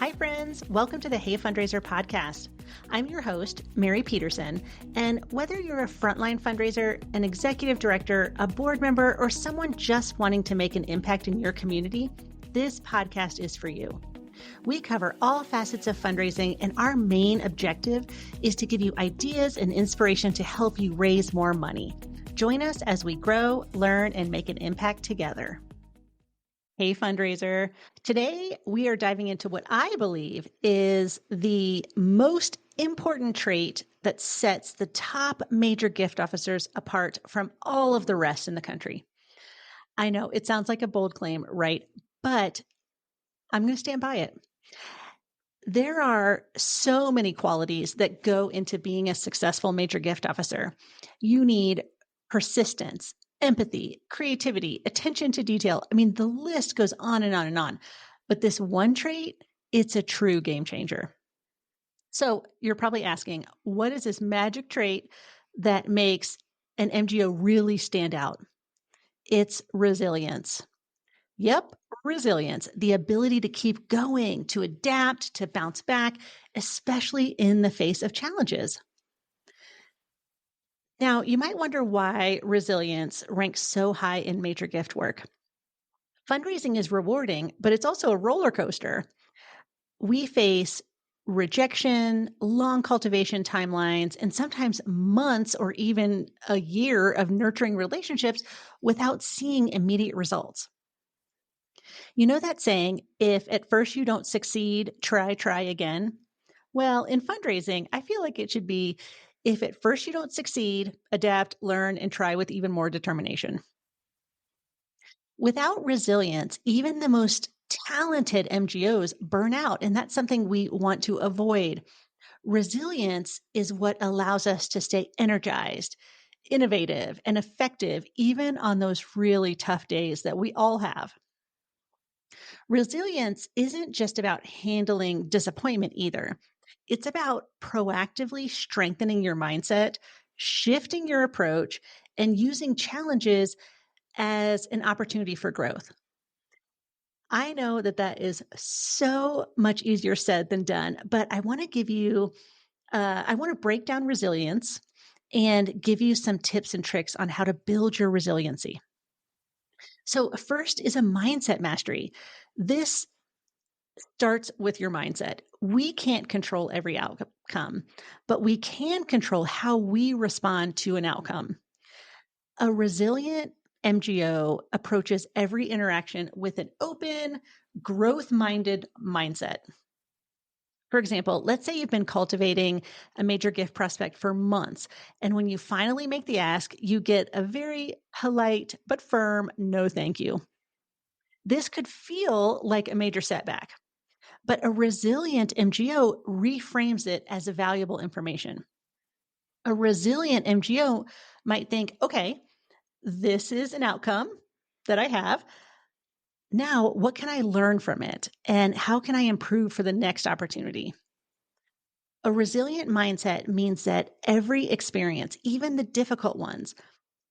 Hi, friends. Welcome to the Hey Fundraiser podcast. I'm your host, Mary Peterson, and whether you're a frontline fundraiser, an executive director, a board member, or someone just wanting to make an impact in your community, this podcast is for you. We cover all facets of fundraising, and our main objective is to give you ideas and inspiration to help you raise more money. Join us as we grow, learn, and make an impact together. Hey, fundraiser. Today, we are diving into what I believe is the most important trait that sets the top major gift officers apart from all of the rest in the country. I know it sounds like a bold claim, right? But I'm going to stand by it. There are so many qualities that go into being a successful major gift officer. You need persistence, empathy, creativity, attention to detail. I mean, the list goes on and on and on. But this one trait, it's a true game changer. So you're probably asking, what is this magic trait that makes an MGO really stand out? It's resilience. Yep, resilience, the ability to keep going, to adapt, to bounce back, especially in the face of challenges. Now, you might wonder why resilience ranks so high in major gift work. Fundraising is rewarding, but it's also a roller coaster. We face rejection, long cultivation timelines, and sometimes months or even a year of nurturing relationships without seeing immediate results. You know that saying, if at first you don't succeed, try again? Well, in fundraising, I feel like it should be, if at first you don't succeed, adapt, learn, and try with even more determination. Without resilience, even the most talented MGOs burn out, and that's something we want to avoid. Resilience is what allows us to stay energized, innovative, and effective, even on those really tough days that we all have. Resilience isn't just about handling disappointment either. It's about proactively strengthening your mindset, shifting your approach, and using challenges as an opportunity for growth. I know that that is so much easier said than done, but I want to give you, I want to break down resilience and give you some tips and tricks on how to build your resiliency. So, first is a mindset mastery. This starts with your mindset. We can't control every outcome, but we can control how we respond to an outcome. A resilient MGO approaches every interaction with an open, growth-minded mindset. For example, let's say you've been cultivating a major gift prospect for months, and when you finally make the ask, you get a very polite but firm no thank you. This could feel like a major setback, but a resilient MGO reframes it as a valuable information. A resilient MGO might think, okay, this is an outcome that I have. Now, what can I learn from it? And how can I improve for the next opportunity? A resilient mindset means that every experience, even the difficult ones,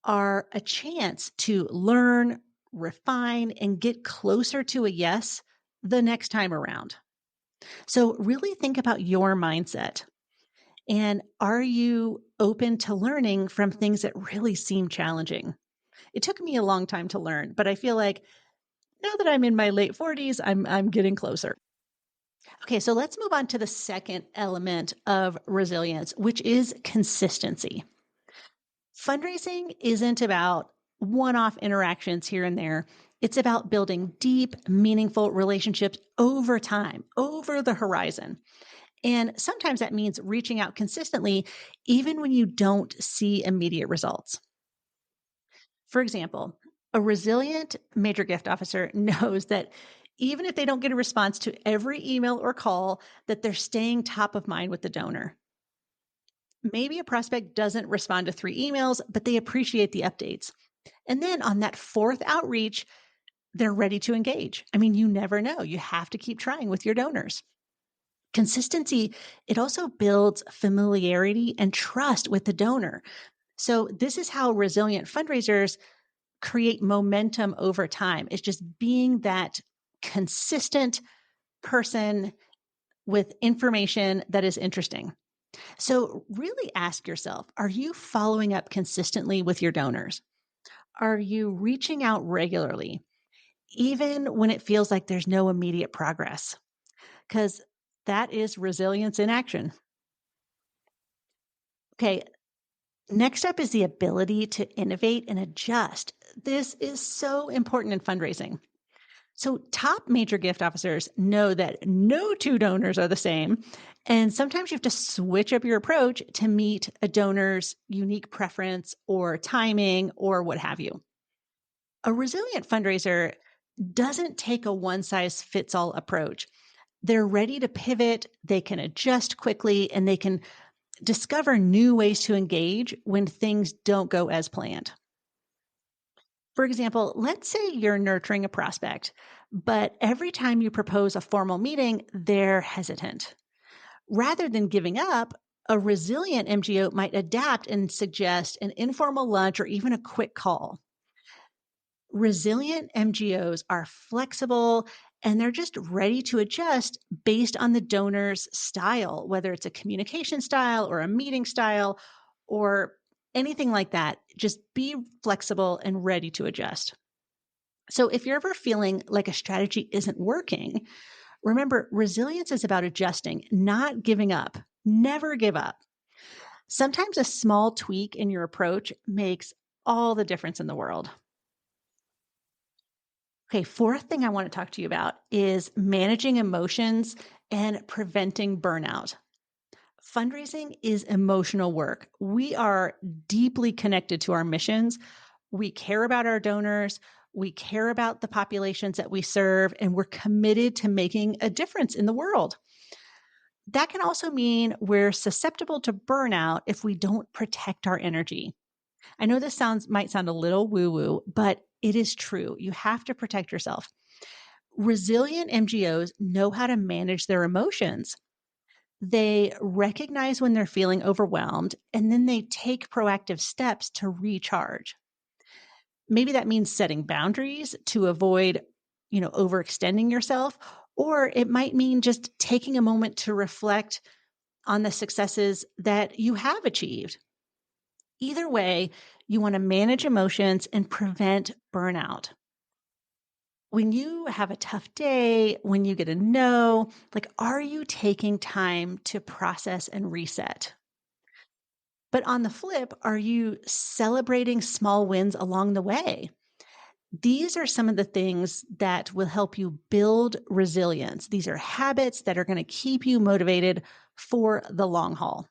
are a chance to learn, refine, and get closer to a yes the next time around. So really think about your mindset. And are you open to learning from things that really seem challenging? It took me a long time to learn, but I feel like now that I'm in my late 40s, I'm getting closer. Okay, so let's move on to the second element of resilience, which is consistency. Fundraising isn't about one-off interactions here and there. It's about building deep, meaningful relationships over time, over the horizon. And sometimes that means reaching out consistently, even when you don't see immediate results. For example, a resilient major gift officer knows that even if they don't get a response to every email or call, that they're staying top of mind with the donor. Maybe a prospect doesn't respond to 3 emails, but they appreciate the updates. And then on that fourth outreach, they're ready to engage. I mean, you never know. You have to keep trying with your donors. Consistency, it also builds familiarity and trust with the donor. So this is how resilient fundraisers create momentum over time. It's just being that consistent person with information that is interesting. So, really ask yourself, are you following up consistently with your donors? Are you reaching out regularly, even when it feels like there's no immediate progress? Because that is resilience in action. Okay, next up is the ability to innovate and adjust. This is so important in fundraising. So, top major gift officers know that no two donors are the same. And sometimes you have to switch up your approach to meet a donor's unique preference or timing or what have you. A resilient fundraiser doesn't take a one size fits all approach. They're ready to pivot, they can adjust quickly, and they can discover new ways to engage when things don't go as planned. For example, let's say you're nurturing a prospect, but every time you propose a formal meeting, they're hesitant. Rather than giving up, a resilient MGO might adapt and suggest an informal lunch or even a quick call. Resilient MGOs are flexible and they're just ready to adjust based on the donor's style, whether it's a communication style or a meeting style or anything like that. Just be flexible and ready to adjust. So if you're ever feeling like a strategy isn't working, remember resilience is about adjusting, not giving up. Never give up. Sometimes a small tweak in your approach makes all the difference in the world. Okay, fourth thing I want to talk to you about is managing emotions and preventing burnout. Fundraising is emotional work. We are deeply connected to our missions. We care about our donors. We care about the populations that we serve, and we're committed to making a difference in the world. That can also mean we're susceptible to burnout if we don't protect our energy. I know this might sound a little woo woo, but it is true. You have to protect yourself. Resilient MGOs know how to manage their emotions. They recognize when they're feeling overwhelmed, and then they take proactive steps to recharge. Maybe that means setting boundaries to avoid, overextending yourself, or it might mean just taking a moment to reflect on the successes that you have achieved. Either way, you want to manage emotions and prevent burnout. When you have a tough day, when you get a no, are you taking time to process and reset? But on the flip, are you celebrating small wins along the way? These are some of the things that will help you build resilience. These are habits that are going to keep you motivated for the long haul.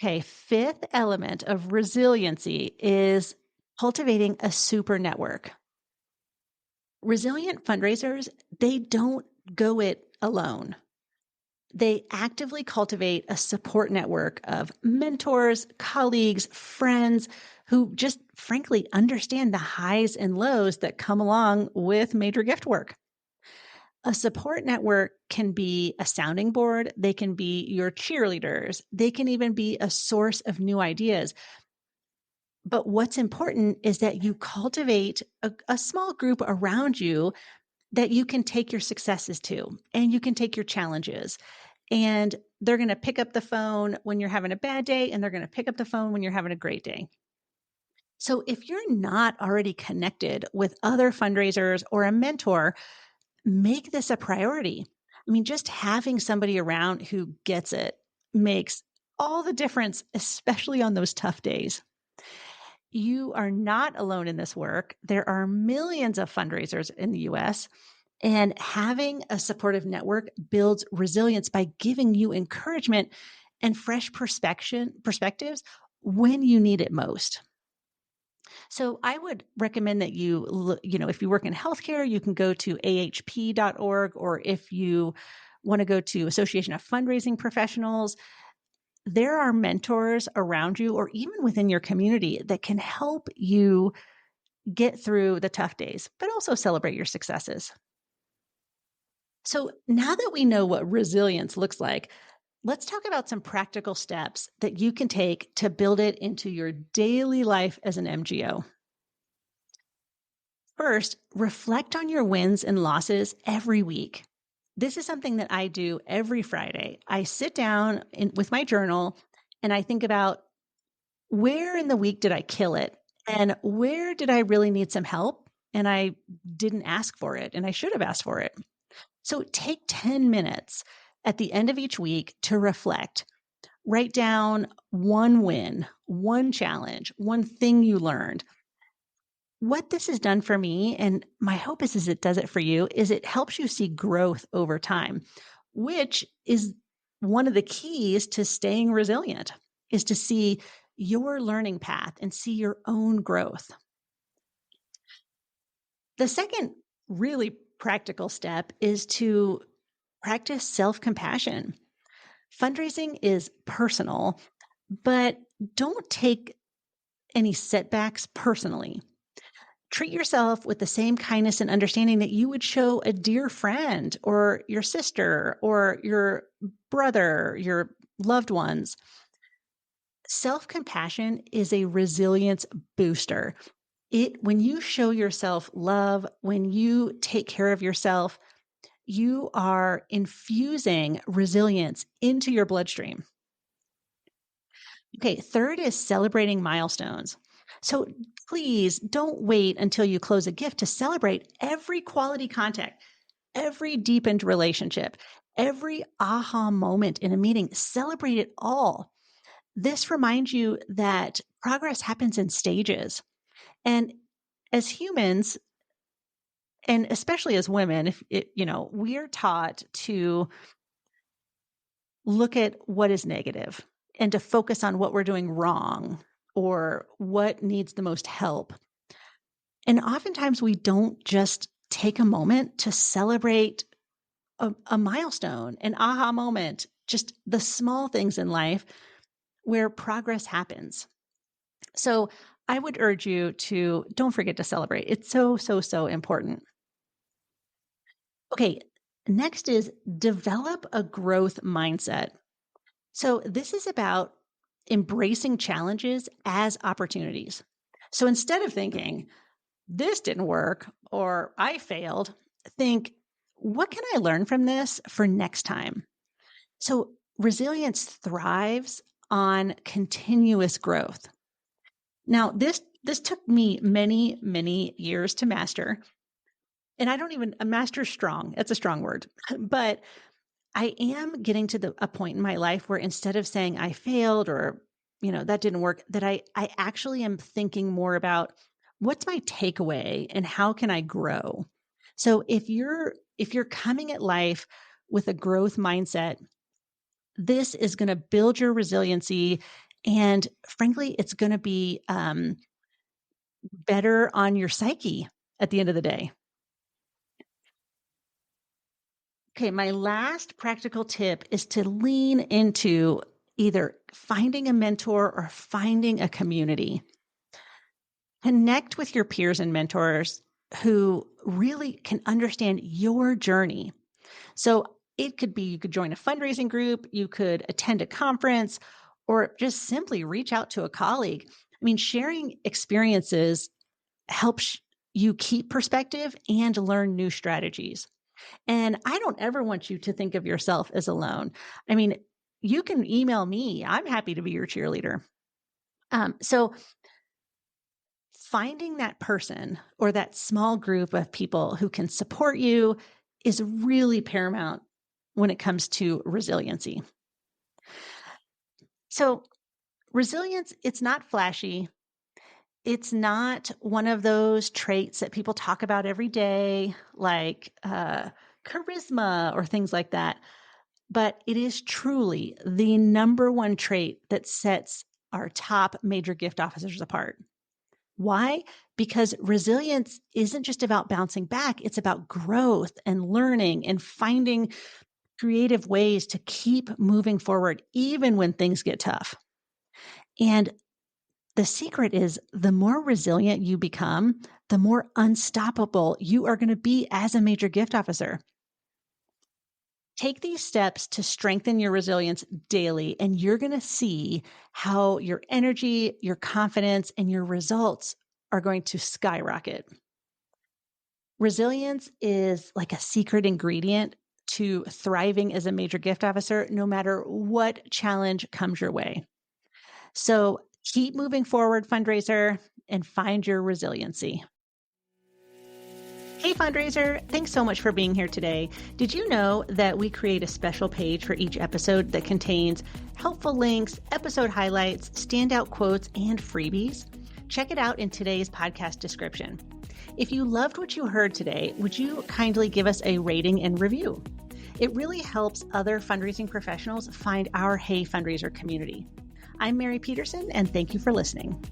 Okay, fifth element of resiliency is cultivating a super network. Resilient fundraisers, they don't go it alone. They actively cultivate a support network of mentors, colleagues, friends who just frankly understand the highs and lows that come along with major gift work. A support network can be a sounding board. They can be your cheerleaders. They can even be a source of new ideas. But what's important is that you cultivate a small group around you that you can take your successes to and you can take your challenges. And they're going to pick up the phone when you're having a bad day and they're going to pick up the phone when you're having a great day. So if you're not already connected with other fundraisers or a mentor, make this a priority. I mean, just having somebody around who gets it makes all the difference, especially on those tough days. You are not alone in this work. There are millions of fundraisers in the US, and having a supportive network builds resilience by giving you encouragement and fresh perspectives when you need it most. So I would recommend that if you work in healthcare, you can go to ahp.org, or if you want to go to Association of Fundraising Professionals, there are mentors around you or even within your community that can help you get through the tough days, but also celebrate your successes. So now that we know what resilience looks like, let's talk about some practical steps that you can take to build it into your daily life as an MGO. First, reflect on your wins and losses every week. This is something that I do every Friday. I sit down with my journal and I think about where in the week did I kill it? And where did I really need some help? And I didn't ask for it, and I should have asked for it. So take 10 minutes at the end of each week to reflect. Write down one win, one challenge, one thing you learned. What this has done for me, and my hope is it does it for you, is it helps you see growth over time, which is one of the keys to staying resilient, is to see your learning path and see your own growth. The second really practical step is to practice self-compassion. Fundraising is personal, but don't take any setbacks personally. Treat yourself with the same kindness and understanding that you would show a dear friend or your sister or your brother, your loved ones. Self-compassion is a resilience booster. When you show yourself love, when you take care of yourself, you are infusing resilience into your bloodstream. Okay, third is celebrating milestones. So please don't wait until you close a gift to celebrate every quality contact, every deepened relationship, every aha moment in a meeting. Celebrate it all. This reminds you that progress happens in stages. And as humans, and especially as women, we are taught to look at what is negative and to focus on what we're doing wrong or what needs the most help. And oftentimes we don't just take a moment to celebrate a milestone, an aha moment, just the small things in life where progress happens. So I would urge you to don't forget to celebrate. It's so, so, so important. Okay, next is develop a growth mindset. So this is about embracing challenges as opportunities. So instead of thinking, this didn't work or I failed, think, what can I learn from this for next time? So resilience thrives on continuous growth. Now, this took me many, many years to master. And I don't even, a master strong, it's a strong word, but I am getting to a point in my life where instead of saying I failed or, that didn't work, that I actually am thinking more about what's my takeaway and how can I grow? So if you're coming at life with a growth mindset, this is going to build your resiliency. And frankly, it's going to be better on your psyche at the end of the day. Okay, my last practical tip is to lean into either finding a mentor or finding a community. Connect with your peers and mentors who really can understand your journey. So it could be you could join a fundraising group, you could attend a conference, or just simply reach out to a colleague. I mean, sharing experiences helps you keep perspective and learn new strategies. And I don't ever want you to think of yourself as alone. I mean, you can email me. I'm happy to be your cheerleader. So finding that person or that small group of people who can support you is really paramount when it comes to resiliency. So resilience, it's not flashy. It's not one of those traits that people talk about every day, like charisma or things like that. But it is truly the number one trait that sets our top major gift officers apart. Why? Because resilience isn't just about bouncing back. It's about growth and learning and finding creative ways to keep moving forward, even when things get tough. And the secret is the more resilient you become, the more unstoppable you are going to be as a major gift officer. Take these steps to strengthen your resilience daily, and you're going to see how your energy, your confidence, and your results are going to skyrocket. Resilience is like a secret ingredient to thriving as a major gift officer, no matter what challenge comes your way. So keep moving forward, fundraiser, and find your resiliency. Hey, fundraiser, thanks so much for being here today. Did you know that we create a special page for each episode that contains helpful links, episode highlights, standout quotes, and freebies? Check it out in today's podcast description. If you loved what you heard today, would you kindly give us a rating and review? It really helps other fundraising professionals find our Hey Fundraiser community. I'm Mary Peterson, and thank you for listening.